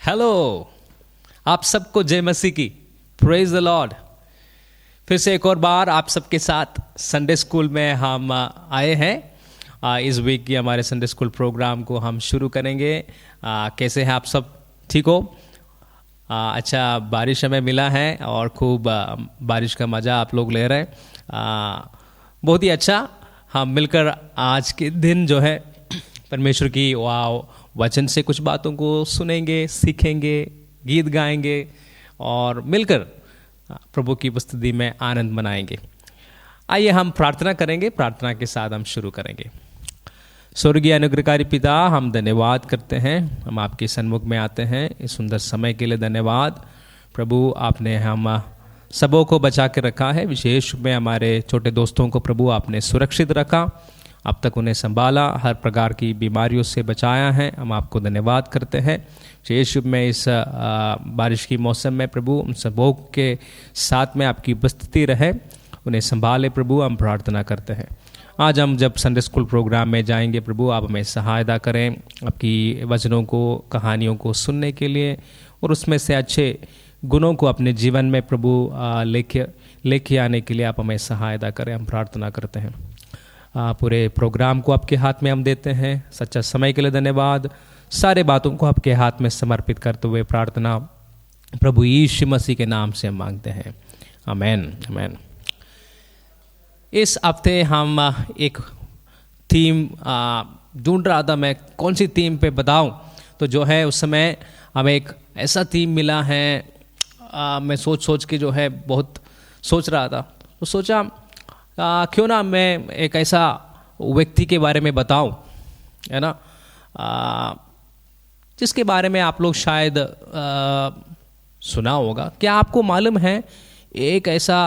Hello, आप सबको जय मसीह की। Praise the Lord. फिर से एक और बार आप सबके साथ संडे स्कूल में हम आए हैं। इस वीक की हमारे संडे स्कूल प्रोग्राम को हम शुरू करेंगे। कैसे हैं आप सब? ठीक हो? अच्छा, बारिश हमें मिला है और खूब बारिश का मज़ा आप लोग ले रहे हैं। बहुत ही अच्छा। हम मिलकर आज के दिन जो है परमेश्वर की वचन से कुछ बातों को सुनेंगे, सीखेंगे, गीत गाएंगे और मिलकर प्रभु की उपस्थिति में आनंद मनाएंगे। आइए हम प्रार्थना करेंगे। प्रार्थना के साथ हम शुरू करेंगे। स्वर्गीय अनुग्रहकारी पिता, हम धन्यवाद करते हैं, हम आपके सन्मुख में आते हैं। इस सुंदर समय के लिए धन्यवाद प्रभु। आपने हम सबों को बचा के रखा है, विशेष रूप में हमारे छोटे दोस्तों को प्रभु आपने सुरक्षित रखा, अब तक उन्हें संभाला, हर प्रकार की बीमारियों से बचाया है। हम आपको धन्यवाद करते हैं। विशेष रूप में इस बारिश की मौसम में प्रभु उन सबों के साथ में आपकी उपस्थिति रहे, उन्हें संभाले प्रभु, हम प्रार्थना करते हैं। आज हम जब संडे स्कूल प्रोग्राम में जाएंगे प्रभु, आप हमें सहायता करें आपकी वचनों को, कहानियों को सुनने के लिए, और उसमें से अच्छे गुणों को अपने जीवन में प्रभु लेके आने के लिए आप हमें सहायता करें। हम प्रार्थना करते हैं। पूरे प्रोग्राम को आपके हाथ में हम देते हैं। सच्चा समय के लिए धन्यवाद। सारे बातों को आपके हाथ में समर्पित करते हुए प्रार्थना प्रभु यीशु मसीह के नाम से हम मांगते हैं, आमेन, आमेन। इस हफ्ते हम एक थीम ढूंढ रहा था मैं, कौन सी थीम पे बताऊं, तो जो है उस समय हमें एक ऐसा थीम मिला है। मैं सोच के जो है बहुत सोच रहा था, तो सोचा क्यों ना मैं एक ऐसा व्यक्ति के बारे में बताऊं, है ना, जिसके बारे में आप लोग शायद सुना होगा। क्या आपको मालूम है, एक ऐसा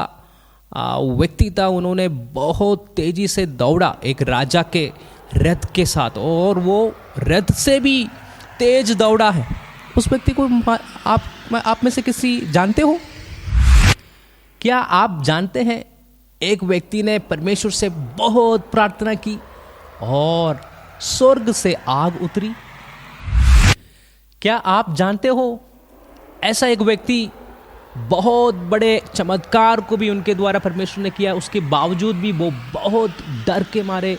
व्यक्ति था, उन्होंने बहुत तेजी से दौड़ा एक राजा के रथ के साथ, और वो रथ से भी तेज दौड़ा है। उस व्यक्ति को आप में से किसी जानते हो? क्या आप जानते हैं एक व्यक्ति ने परमेश्वर से बहुत प्रार्थना की और स्वर्ग से आग उतरी? क्या आप जानते हो ऐसा एक व्यक्ति बहुत बड़े चमत्कार को भी उनके द्वारा परमेश्वर ने किया, उसके बावजूद भी वो बहुत डर के मारे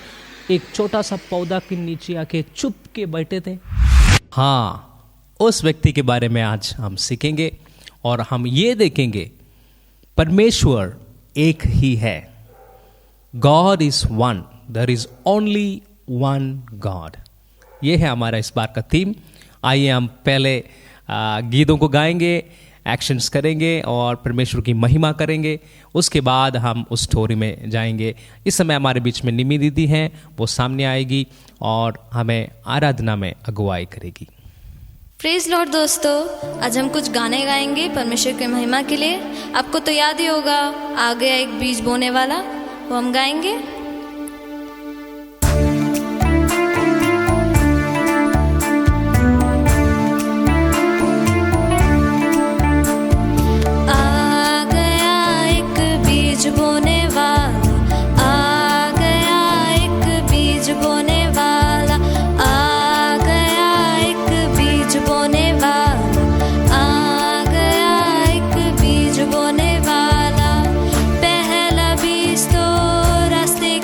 एक छोटा सा पौधा के नीचे आके चुप के बैठे थे? हाँ, उस व्यक्ति के बारे में आज हम सीखेंगे और हम ये देखेंगे परमेश्वर एक ही है। God is one, there is only one God। ये है हमारा इस बार का थीम। आइए हम पहले गीतों को गाएंगे, एक्शंस करेंगे और परमेश्वर की महिमा करेंगे। उसके बाद हम उस स्टोरी में जाएंगे। इस समय हमारे बीच में निमी दीदी हैं, वो सामने आएगी और हमें आराधना में अगुवाई करेगी। प्रेज लॉर्ड दोस्तों, आज हम कुछ गाने गाएंगे परमेश्वर की महिमा के लिए। आपको तो याद ही होगा, आ गया एक बीज बोने वाला, वो हम गाएंगे। आ गया एक बीज बोने वाला, आ गया एक बीज बोने वाला, आ गया एक बीज बोने वाला, आ गया एक बीज बोने वाला। पहला बीज तो रास्ते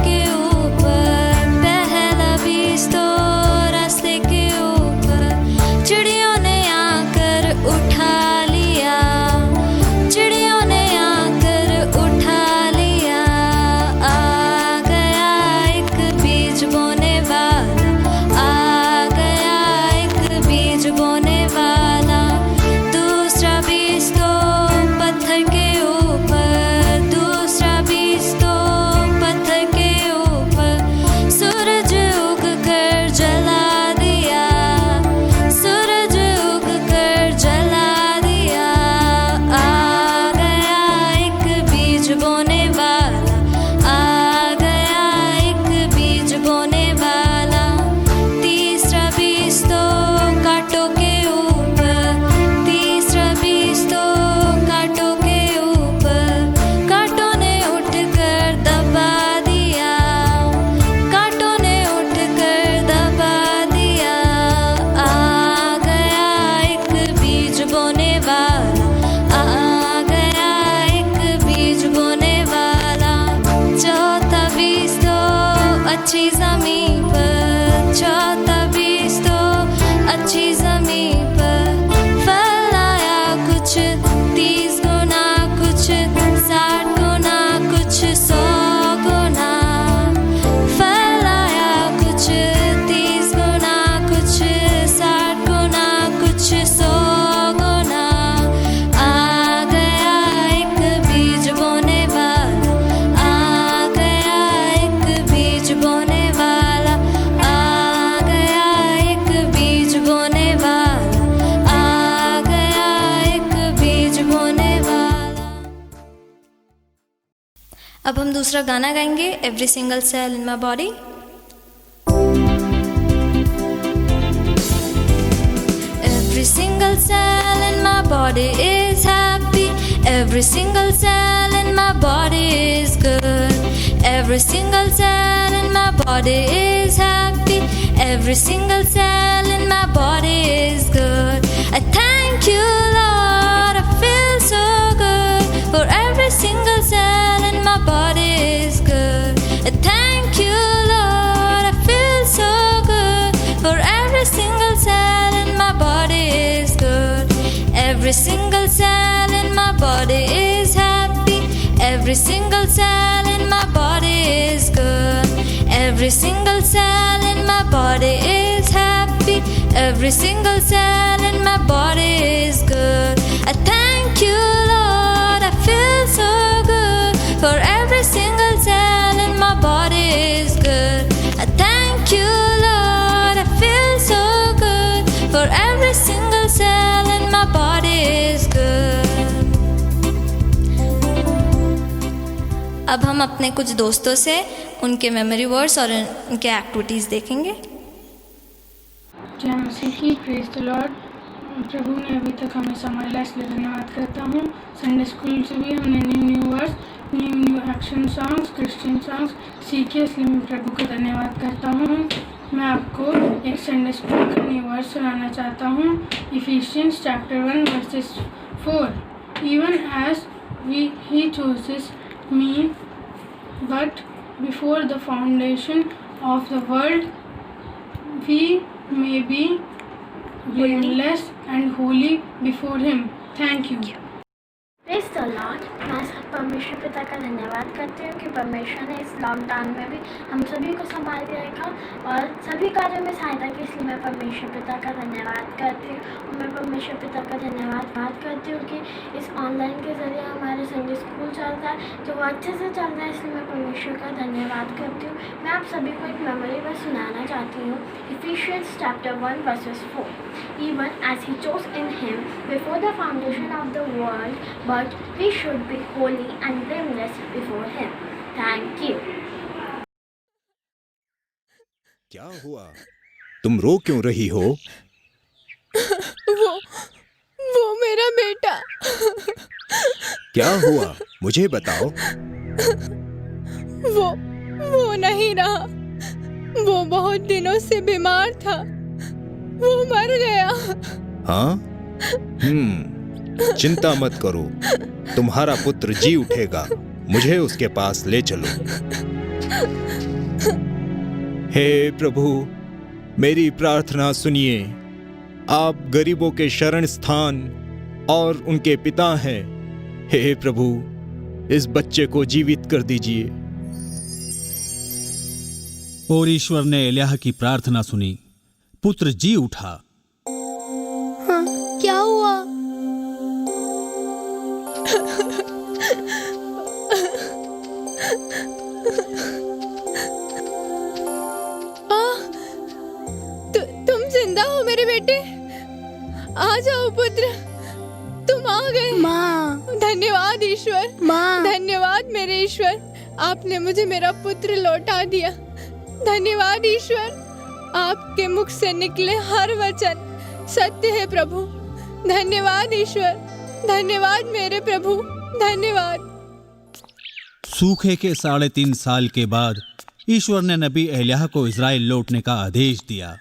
अब हम दूसरा गाना गाएंगे, every single cell in my body. Every single cell in my body is happy. Every single cell in my body is good. Every single cell in my body is happy. Every single cell in my body is good. I thank you, Lord. I feel so good. For every single cell in my body is good. I thank you, Lord. I feel so good. For every single cell in my body is good. Every single cell in my body is happy. Every single cell in my body is good. Every single cell in my body is happy. Every single cell in my body is good. I thank you, Lord. I feel so good. For every single cell in my body is good. I thank you, Lord. I feel so good. For every single cell in my body is good. अब हम अपने कुछ दोस्तों से उनके memory words और उनके activities देखेंगे। जय मसीह की, प्रेज द लॉर्ड। प्रभु ने अभी तक हमें संभाला, इसलिए धन्यवाद करता हूँ। संडे स्कूल से भी हमने new words, new action songs, Christian songs सीखे, इसलिए मैं प्रभु का धन्यवाद करता हूँ। मैं आपको एक संडे स्कूल का न्यू वर्ड सुनाना चाहता हूँ। Ephesians chapter 1 verses 4। Even as he chooses me, but before the foundation of the world we may be blameless and holy before him. Thank you. Praise the Lord. मैं परमेश्वर पिता का धन्यवाद करती हूँ कि परमेश्वर ने इस लॉकडाउन में भी हम सभी को संभाल के रखा और सभी कार्यों में सहायता की, इसलिए मैं परमेश्वर पिता का धन्यवाद करती हूँ। और मैं परमेश्वर पिता का धन्यवाद करती हूँ कि इस ऑनलाइन के ज़रिए हमारे संडे स्कूल चलता है, तो वो अच्छे से चल रहा है, इसलिए मैं परमेश्वर का धन्यवाद करती हूँ। मैं आप सभी को एक मेमोरी वर्स सुनाना चाहती हूँ। Ephesians chapter 1 verses 4। Even as he chose in him before the foundation of the world, but we should be holy and blameless before him. Thank you. क्या हुआ? तुम रो क्यों रही हो? वो मेरा बेटा। क्या हुआ? मुझे बताओ। वो नहीं रहा। वो बहुत दिनों से बीमार था। वो मर गया। हाँ? चिंता मत करो, तुम्हारा पुत्र जी उठेगा। मुझे उसके पास ले चलो। हे प्रभु, मेरी प्रार्थना सुनिए। आप गरीबों के शरण स्थान और उनके पिता हैं। हे प्रभु, इस बच्चे को जीवित कर दीजिए। और ईश्वर ने एलियाह की प्रार्थना सुनी। पुत्र जी उठा। हाँ, क्या हुआ? तुम जिंदा हो मेरे बेटे? आ जाओ पुत्र, तुम आ गए। माँ। धन्यवाद ईश्वर। माँ। धन्यवाद मेरे ईश्वर, आपने मुझे मेरा पुत्र लौटा दिया। धन्यवाद ईश्वर, आपके मुख से निकले हर वचन सत्य है प्रभु। धन्यवाद ईश्वर, धन्यवाद मेरे प्रभु, धन्यवाद। सूखे के 3.5 साल के बाद ईश्वर ने नबी एलियाह को इजराइल लौटने का आदेश दिया।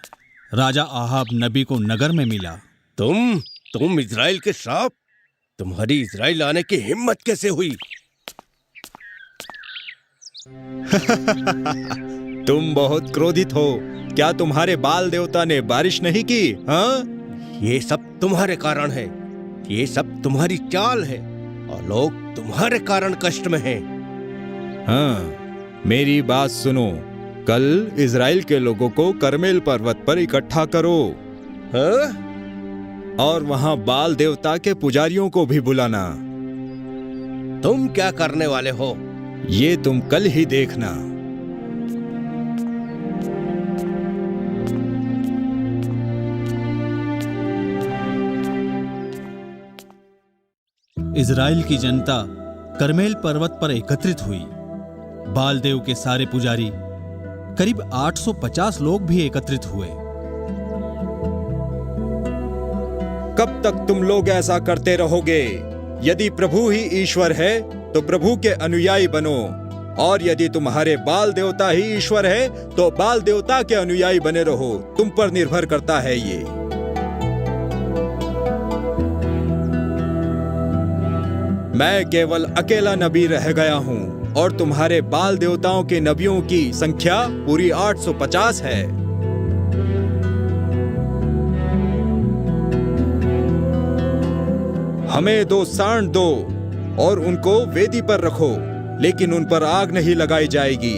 राजा आहाब नबी को नगर में मिला। तुम इजराइल के श्राप, तुम्हारी इजराइल आने की हिम्मत कैसे हुई? तुम बहुत क्रोधित हो। क्या तुम्हारे बाल देवता ने बारिश नहीं की? हाँ? ये सब तुम्हारे कारण है। ये सब तुम्हारी चाल है और लोग तुम्हारे कारण कष्ट में हैं। हाँ, मेरी बात सुनो। कल इजराइल के लोगों को करमेल पर्वत पर इकट्ठा करो। हाँ? और वहां बाल देवता के पुजारियों को भी बुलाना। तुम क्या करने वाले हो? ये तुम कल ही देखना। इजराइल की जनता करमेल पर्वत पर एकत्रित हुई। बालदेव के सारे पुजारी करीब 850 लोग भी एकत्रित हुए। कब तक तुम लोग ऐसा करते रहोगे? यदि प्रभु ही ईश्वर है तो प्रभु के अनुयायी बनो, और यदि तुम्हारे बाल देवता ही ईश्वर है तो बाल देवता के अनुयायी बने रहो। तुम पर निर्भर करता है ये। मैं केवल अकेला नबी रह गया हूं और तुम्हारे बाल देवताओं के नबियों की संख्या पूरी 850 है। हमें 2 सांड दो और उनको वेदी पर रखो, लेकिन उन पर आग नहीं लगाई जाएगी।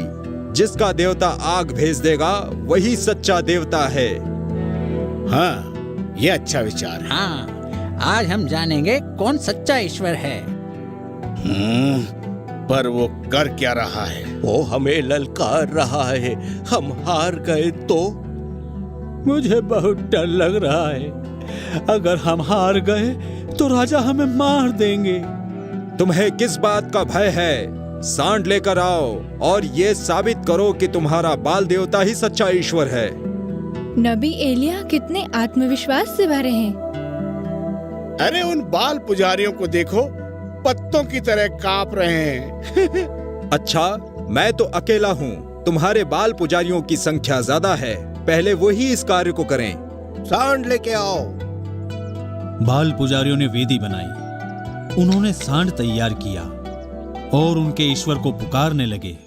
जिसका देवता आग भेज देगा वही सच्चा देवता है। हाँ, ये अच्छा विचार है। हाँ, आज हम जानेंगे कौन सच्चा ईश्वर है। पर वो कर क्या रहा है? वो हमें ललकार रहा है। हम हार गए तो? मुझे बहुत डर लग रहा है। अगर हम हार गए तो राजा हमें मार देंगे। तुम्हें किस बात का भय है? सांड लेकर आओ और ये साबित करो कि तुम्हारा बाल देवता ही सच्चा ईश्वर है। नबी एलिया कितने आत्मविश्वास से भरे हैं। अरे उन बाल पुजारियों को देखो, पत्तों की तरह कांप रहे हैं। अच्छा, मैं तो अकेला हूँ, तुम्हारे बाल पुजारियों की संख्या ज्यादा है। पहले वही इस कार्य को करें। सांड लेके आओ। बाल पुजारियों ने वेदी बनाई, उन्होंने सांड तैयार किया और उनके ईश्वर को पुकारने लगे।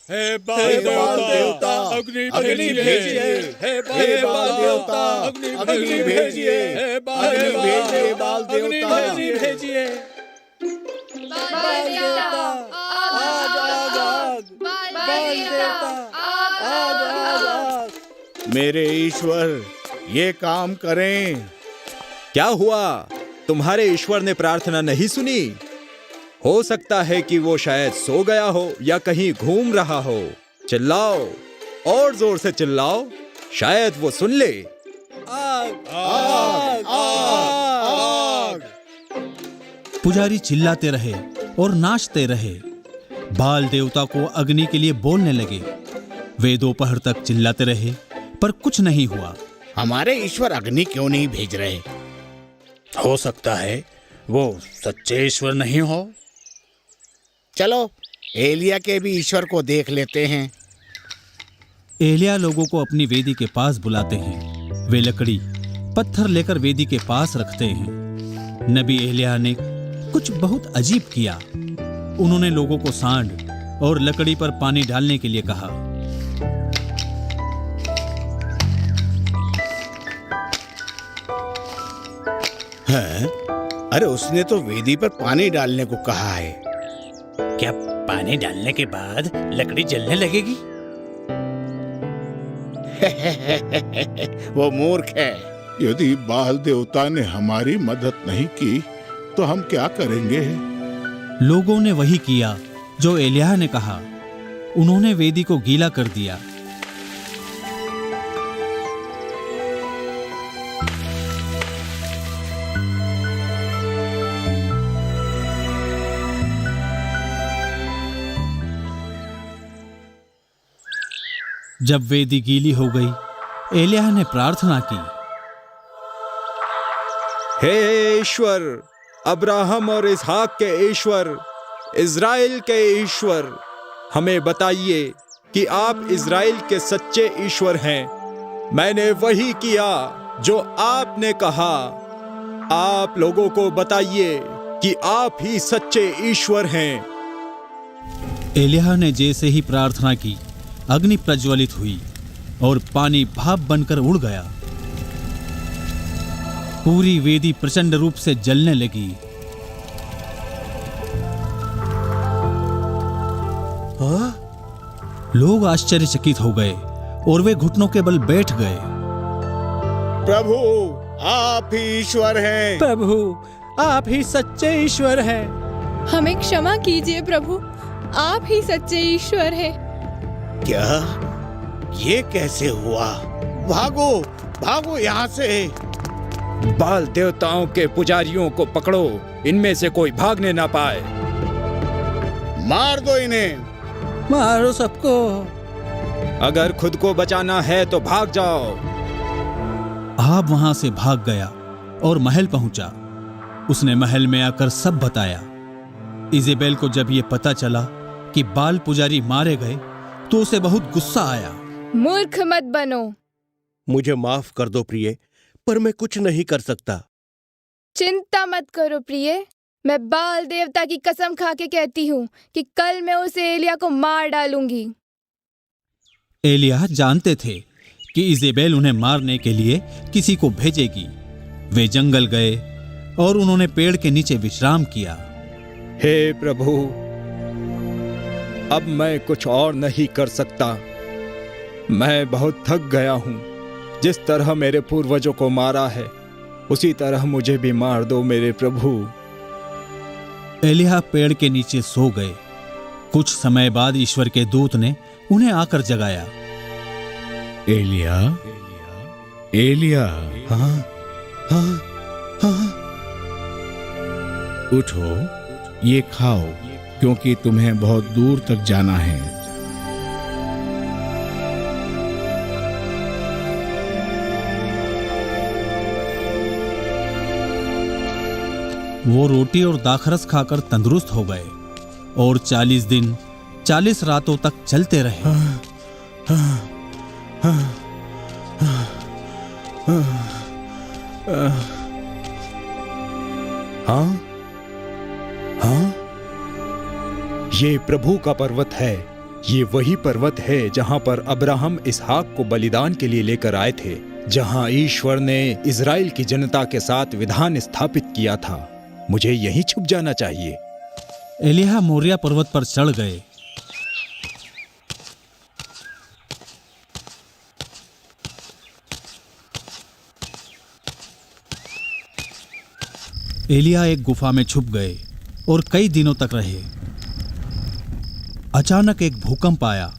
हे बाल देवता, अग्नि भेजिए। हे बाल देवता, अग्नि भेजिए। हे बाल देवता, अग्नि भेजिए। मेरे ईश्वर, ये काम करें। क्या हुआ? तुम्हारे ईश्वर ने प्रार्थना नहीं सुनी? हो सकता है कि वो शायद सो गया हो या कहीं घूम रहा हो। चिल्लाओ, और जोर से चिल्लाओ, शायद वो सुन ले। आग, आग, आग। पुजारी चिल्लाते रहे और नाचते रहे। बाल देवता को अग्नि के लिए बोलने लगे। वे दोपहर तक चिल्लाते रहे पर कुछ नहीं हुआ। हमारे ईश्वर अग्नि क्यों नहीं भेज रहे? हो सकता है वो सच्चे ईश्वर नहीं हो। चलो एलिया के भी ईश्वर को देख लेते हैं। एलिया लोगों को अपनी वेदी के पास बुलाते हैं। वे लकड़ी, पत्थर लेकर वेदी के पास रखते हैं। नबी एलिया ने कुछ बहुत अजीब किया। उन्होंने लोगों को सांड और लकड़ी पर पानी डालने के लिए कहा। है? अरे उसने तो वेदी पर पानी डालने को कहा है। क्या पानी डालने के बाद लकड़ी जलने लगेगी? वो मूर्ख है। यदि बाल देवता ने हमारी मदद नहीं की तो हम क्या करेंगे? लोगों ने वही किया जो एलिया ने कहा। उन्होंने वेदी को गीला कर दिया। जब वेदी गीली हो गई, एलिया ने प्रार्थना की। हे ईश्वर, अब्राहम और इसहाक के ईश्वर, इज़राइल के ईश्वर, हमें बताइए कि आप इज़राइल के सच्चे ईश्वर हैं। मैंने वही किया जो आपने कहा। आप लोगों को बताइए कि आप ही सच्चे ईश्वर हैं। एलिया ने जैसे ही प्रार्थना की, अग्नि प्रज्वलित हुई और पानी भाप बनकर उड़ गया। पूरी वेदी प्रचंड रूप से जलने लगी। लोग आश्चर्यचकित हो गए और वे घुटनों के बल बैठ गए। प्रभु, आप ही ईश्वर हैं। प्रभु, आप ही सच्चे ईश्वर हैं। हमें क्षमा कीजिए प्रभु, आप ही सच्चे ईश्वर हैं। क्या? ये कैसे हुआ? भागो, भागो यहाँ से। बाल देवताओं के पुजारियों को पकड़ो, इनमें से कोई भागने ना पाए। मार दो इन्हें। मारो सबको। अगर खुद को बचाना है तो भाग जाओ। अहाब वहां से भाग गया और महल पहुंचा। उसने महल में आकर सब बताया। इजेबेल को जब यह पता चला कि बाल पुजारी मारे गए तो उसे बहुत गुस्सा आया। मूर्ख मत बनो। मुझे माफ कर दो प्रिय, पर मैं कुछ नहीं कर सकता। चिंता मत करो प्रिय, मैं बाल देवता की कसम खा के कहती हूँ कि कल मैं उस एलिया को मार डालूंगी। एलिया जानते थे कि इजेबेल उन्हें मारने के लिए किसी को भेजेगी। वे जंगल गए और उन्होंने पेड़ के नीचे विश्राम किया। हे प्रभु, अब मैं कुछ और नहीं कर सकता। मैं बहुत थक गया हूं। जिस तरह मेरे पूर्वजों को मारा है उसी तरह मुझे भी मार दो मेरे प्रभु। एलिया पेड़ के नीचे सो गए। कुछ समय बाद ईश्वर के दूत ने उन्हें आकर जगाया। एलिया, एलिया, हाँ हाँ हाँ। उठो, ये खाओ, क्योंकि तुम्हें बहुत दूर तक जाना है। वो रोटी और दाखरस खाकर तंदुरुस्त हो गए और 40 दिन 40 रातों तक चलते रहे। हाँ हाँ, ये प्रभु का पर्वत है। ये वही पर्वत है जहां पर अब्राहम इसहाक को बलिदान के लिए लेकर आए थे, जहां ईश्वर ने इजराइल की जनता के साथ विधान स्थापित किया था। मुझे यहीं छुप जाना चाहिए। एलिया मोरिया पर्वत पर चढ़ गए। एलिया एक गुफा में छुप गए और कई दिनों तक रहे। अचानक एक भूकंप आया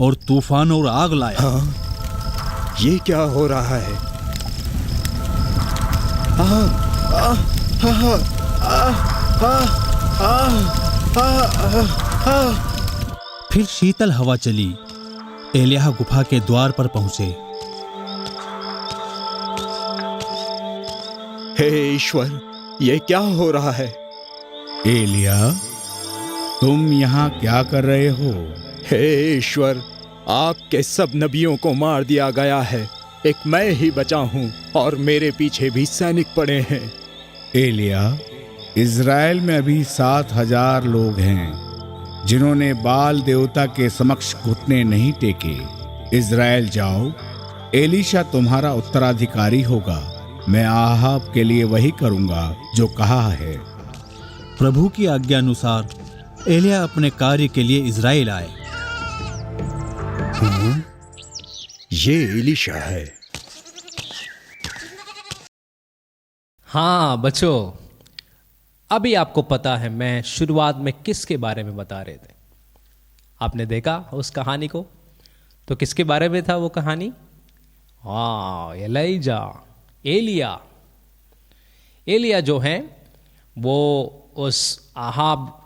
और तूफान और आग लाया। हाँ, ये क्या हो रहा है? फिर शीतल हवा चली। एलिया गुफा के द्वार पर पहुंचे। हे ईश्वर, ये क्या हो रहा है? एलिया, तुम यहाँ क्या कर रहे हो? हे ईश्वर, आपके सब नबियों को मार दिया गया है। एक मैं ही बचा हूँ और मेरे पीछे भी सैनिक पड़े हैं। एलिया, इज़राइल में अभी 7,000 लोग हैं जिन्होंने बाल देवता के समक्ष घुटने नहीं टेके। इज़राइल जाओ, एलीशा तुम्हारा उत्तराधिकारी होगा। मैं आहाब के लिए वही करूंगा जो कहा है। प्रभु की आज्ञा अनुसार एलिया अपने कार्य के लिए इज़राइल आए। ये एलीशा है। हाँ बच्चों, अभी आपको पता है मैं शुरुआत में किसके बारे में बता रहे थे। आपने देखा उस कहानी को? तो किसके बारे में था वो कहानी? हाँ, एलीजा, एलिया जो है वो उस आहाब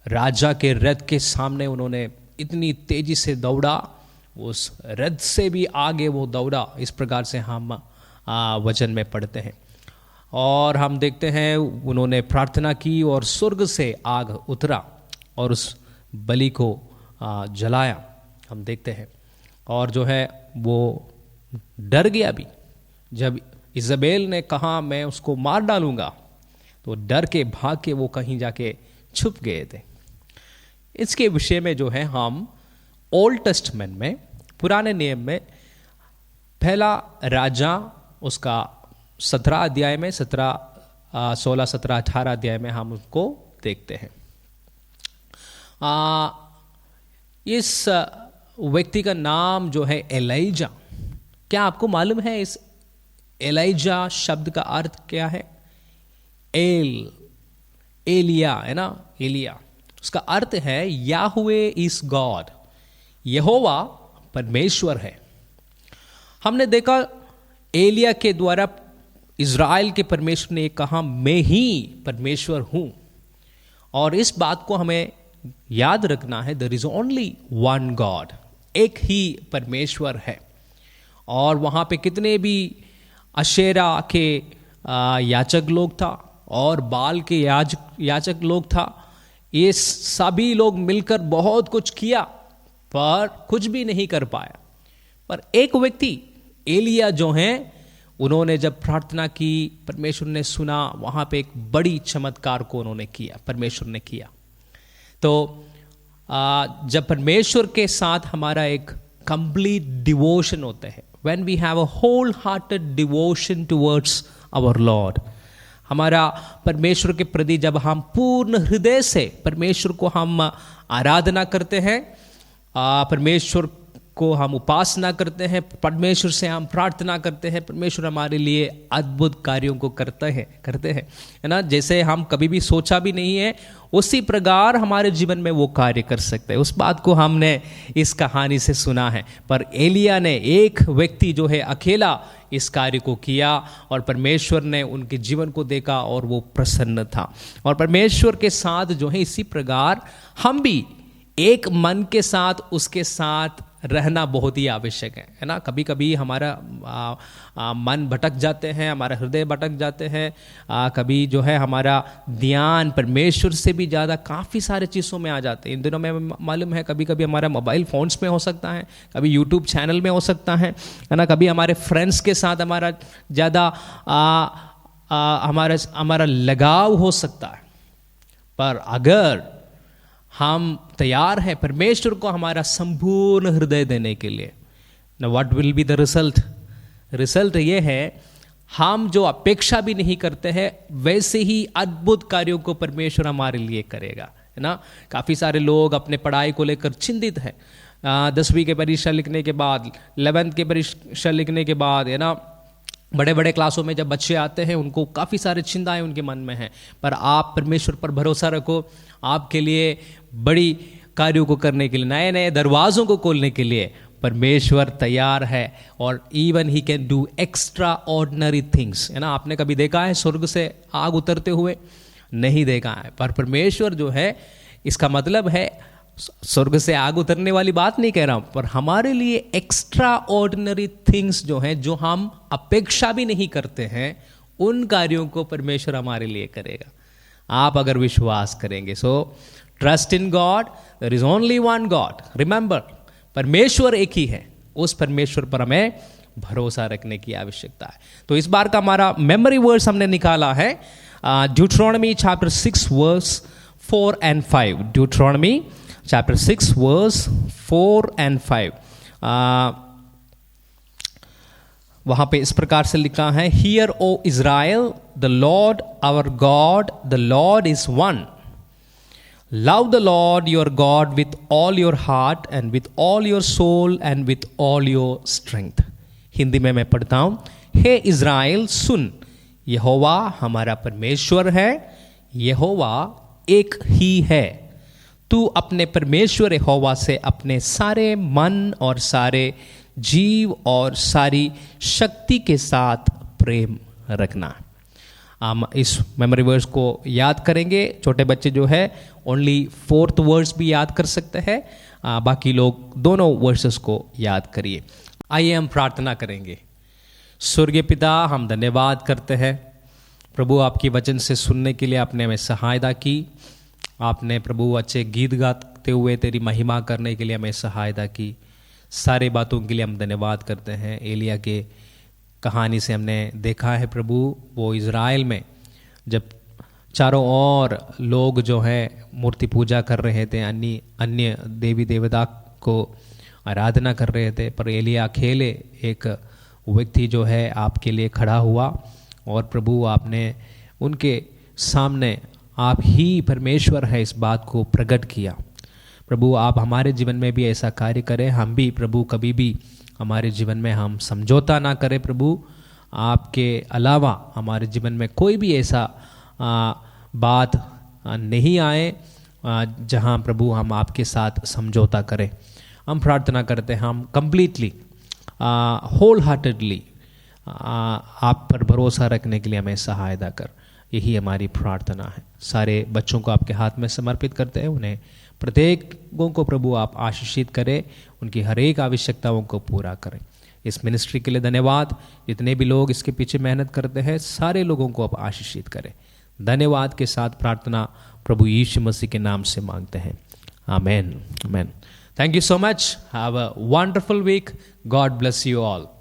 राजा के रथ के सामने उन्होंने इतनी तेजी से दौड़ा, उस रथ से भी आगे वो दौड़ा। इस प्रकार से हम वचन में पढ़ते हैं और हम देखते हैं उन्होंने प्रार्थना की और स्वर्ग से आग उतरा और उस बलि को जलाया। हम देखते हैं और जो है वो डर गया भी। जब इज़बेल ने कहा मैं उसको मार डालूंगा तो डर के भाग के वो कहीं जाके छुप गए थे। इसके विषय में जो है हम ओल्ड टेस्टमेंट में, पुराने नियम में, पहला राजा उसका 17 अध्याय में 16, 17, 18 अध्याय में हम उसको देखते हैं। इस व्यक्ति का नाम जो है एलीजा। क्या आपको मालूम है इस एलीजा शब्द का अर्थ क्या है? एलिया है ना, एलिया। उसका अर्थ है याहुवे इज गॉड, यहोवा परमेश्वर है। हमने देखा एलिया के द्वारा इज़राइल के परमेश्वर ने कहा मैं ही परमेश्वर हूं, और इस बात को हमें याद रखना है, there is only one God, एक ही परमेश्वर है। और वहाँ पे कितने भी अशेरा के याचक लोग था और बाल के याचक लोग था, ये सभी लोग मिलकर बहुत कुछ किया पर कुछ भी नहीं कर पाया। पर एक व्यक्ति एलिया जो हैं, उन्होंने जब प्रार्थना की, परमेश्वर ने सुना, वहाँ पे एक बड़ी चमत्कार को उन्होंने किया, परमेश्वर ने किया। तो जब परमेश्वर के साथ हमारा एक कंप्लीट डिवोशन होता है, when we have a whole hearted devotion towards our Lord, हमारा परमेश्वर के प्रति जब हम पूर्ण हृदय से परमेश्वर को हम आराधना करते हैं, परमेश्वर को हम उपासना करते हैं, परमेश्वर से हम प्रार्थना करते हैं, परमेश्वर हमारे लिए अद्भुत कार्यों को करते हैं, है ना। जैसे हम कभी भी सोचा भी नहीं है, उसी प्रकार हमारे जीवन में वो कार्य कर सकते हैं। उस बात को हमने इस कहानी से सुना है। पर एलिया ने, एक व्यक्ति जो है अकेला इस कार्य को किया और परमेश्वर ने उनके जीवन को देखा और वो प्रसन्न था। और परमेश्वर के साथ जो है इसी प्रकार हम भी एक मन के साथ उसके साथ रहना बहुत ही आवश्यक है ना। कभी कभी हमारा मन भटक जाते हैं, हमारा हृदय भटक जाते हैं, कभी जो है हमारा ध्यान परमेश्वर से भी ज़्यादा काफ़ी सारे चीज़ों में आ जाते हैं। इन दिनों में मालूम है कभी कभी हमारा मोबाइल फ़ोन्स में हो सकता है, कभी यूट्यूब चैनल में हो सकता है ना, कभी हमारे फ्रेंड्स के साथ हमारा ज़्यादा हमारा लगाव हो सकता है। पर अगर हम तैयार हैं परमेश्वर को हमारा संपूर्ण हृदय देने के लिए, ना what will be the result? Result ये है, हम जो अपेक्षा भी नहीं करते हैं वैसे ही अद्भुत कार्यों को परमेश्वर हमारे लिए करेगा, है ना। काफ़ी सारे लोग अपने पढ़ाई को लेकर चिंतित हैं। 10वीं के परीक्षा लिखने के बाद, 11th के परीक्षा लिखने के बाद, है ना, बड़े बड़े क्लासों में जब बच्चे आते हैं उनको काफ़ी सारे चिंताएं उनके मन में हैं। पर आप परमेश्वर पर भरोसा रखो, आपके लिए बड़ी कार्यों को करने के लिए, नए नए दरवाज़ों को खोलने के लिए परमेश्वर तैयार है। और even he can do extra ordinary things, है ना। आपने कभी देखा है स्वर्ग से आग उतरते हुए? नहीं देखा है। पर परमेश्वर जो है, इसका मतलब है स्वर्ग से आग उतरने वाली बात नहीं कह रहा हूं, पर हमारे लिए एक्स्ट्रा ऑर्डिनरी थिंग्स जो हैं, जो हम अपेक्षा भी नहीं करते हैं, उन कार्यों को परमेश्वर हमारे लिए करेगा, आप अगर विश्वास करेंगे। So trust in God, there is only one God. Remember, परमेश्वर एक ही है, उस परमेश्वर पर हमें भरोसा रखने की आवश्यकता है। तो इस बार का हमारा मेमोरी वर्स हमने निकाला है Deuteronomy chapter 6 verse 4 and 5। Deuteronomy chapter 6 verse 4 and 5, वहाँ पे इस प्रकार से लिखा है, Hear O Israel, the Lord our God, the Lord is one. Love the Lord your God with all your heart and with all your soul and with all your strength। Hindi में मैं पढ़ता हूँ, हे इज़राइल सुन, यहोवा हमारा परमेश्वर है, यहोवा एक ही है। तू अपने परमेश्वर यहोवा से अपने सारे मन और सारे जीव और सारी शक्ति के साथ प्रेम रखना। हम इस मेमोरी वर्स को याद करेंगे। छोटे बच्चे जो है ओनली 4th वर्स भी याद कर सकते हैं, बाकी लोग दोनों वर्सेस को याद करिए। आइए हम प्रार्थना करेंगे। स्वर्गीय पिता, हम धन्यवाद करते हैं प्रभु, आपकी वचन से सुनने के लिए आपने हमें सहायता की। आपने प्रभु अच्छे गीत गाते हुए तेरी महिमा करने के लिए हमें सहायता की। सारे बातों के लिए हम धन्यवाद करते हैं। एलिया के कहानी से हमने देखा है प्रभु, वो इज़राइल में जब चारों ओर लोग जो है मूर्ति पूजा कर रहे थे, अन्य देवी देवता को आराधना कर रहे थे, पर एलिया अकेले एक व्यक्ति जो है आपके लिए खड़ा हुआ और प्रभु आपने उनके सामने आप ही परमेश्वर है इस बात को प्रकट किया। प्रभु आप हमारे जीवन में भी ऐसा कार्य करें, हम भी प्रभु कभी भी हमारे जीवन में हम समझौता ना करें प्रभु, आपके अलावा हमारे जीवन में कोई भी ऐसा बात नहीं आए जहां प्रभु हम आपके साथ समझौता करें। हम प्रार्थना करते हैं हम कंप्लीटली होल हार्टेडली आप पर भरोसा रखने के लिए हमें सहायता कर। यही हमारी प्रार्थना है। सारे बच्चों को आपके हाथ में समर्पित करते हैं, उन्हें प्रत्येकों को प्रभु आप आशीषित करें, उनकी हर एक आवश्यकताओं को पूरा करें। इस मिनिस्ट्री के लिए धन्यवाद। जितने भी लोग इसके पीछे मेहनत करते हैं, सारे लोगों को आप आशीषित करें। धन्यवाद के साथ प्रार्थना प्रभु यीशु मसीह के नाम से मांगते हैं, आमेन, आमेन। Thank you so much. Have a wonderful week. God bless you all.